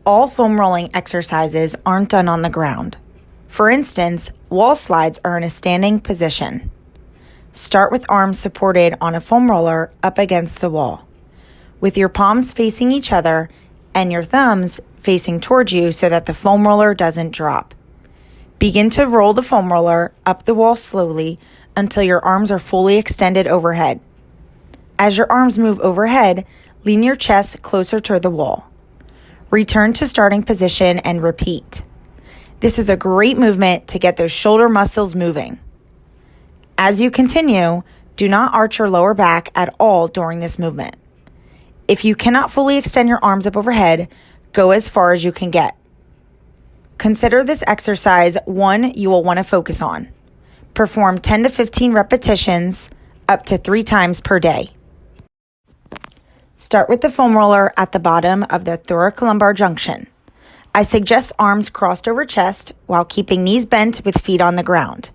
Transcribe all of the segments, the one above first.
all foam rolling exercises aren't done on the ground. For instance, wall slides are in a standing position. Start with arms supported on a foam roller up against the wall, with your palms facing each other and your thumbs facing towards you so that the foam roller doesn't drop. Begin to roll the foam roller up the wall slowly until your arms are fully extended overhead. As your arms move overhead, lean your chest closer to the wall. Return to starting position and repeat. This is a great movement to get those shoulder muscles moving. As you continue, do not arch your lower back at all during this movement. If you cannot fully extend your arms up overhead, go as far as you can get. Consider this exercise one you will want to focus on. Perform 10 to 15 repetitions up to 3 times per day. Start with the foam roller at the bottom of the thoracolumbar junction. I suggest arms crossed over chest while keeping knees bent with feet on the ground.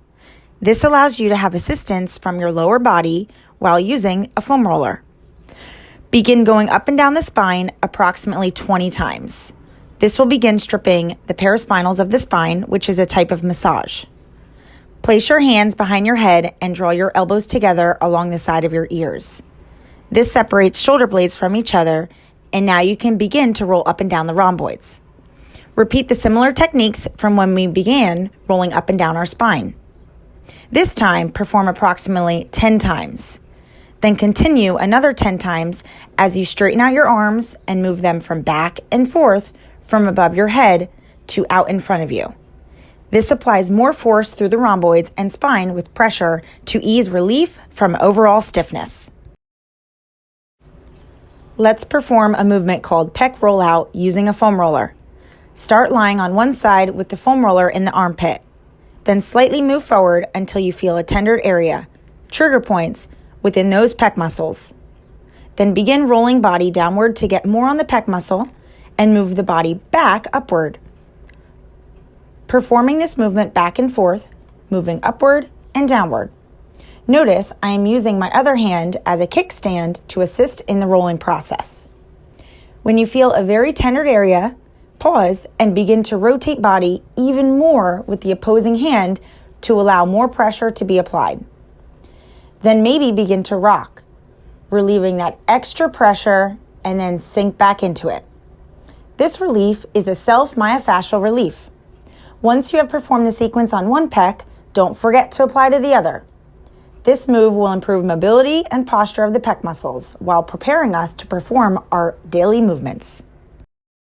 This allows you to have assistance from your lower body while using a foam roller. Begin going up and down the spine approximately 20 times. This will begin stripping the paraspinals of the spine, which is a type of massage. Place your hands behind your head and draw your elbows together along the side of your ears. This separates shoulder blades from each other, and now you can begin to roll up and down the rhomboids. Repeat the similar techniques from when we began rolling up and down our spine. This time, perform approximately 10 times. Then continue another 10 times as you straighten out your arms and move them from back and forth from above your head to out in front of you. This applies more force through the rhomboids and spine with pressure to ease relief from overall stiffness. Let's perform a movement called pec rollout using a foam roller. Start lying on one side with the foam roller in the armpit. Then slightly move forward until you feel a tender area, trigger points, within those pec muscles. Then begin rolling body downward to get more on the pec muscle and move the body back upward. Performing this movement back and forth, moving upward and downward. Notice I am using my other hand as a kickstand to assist in the rolling process. When you feel a very tender area, pause and begin to rotate body even more with the opposing hand to allow more pressure to be applied. Then maybe begin to rock, relieving that extra pressure and then sink back into it. This relief is a self-myofascial relief. Once you have performed the sequence on one pec, don't forget to apply to the other. This move will improve mobility and posture of the pec muscles while preparing us to perform our daily movements.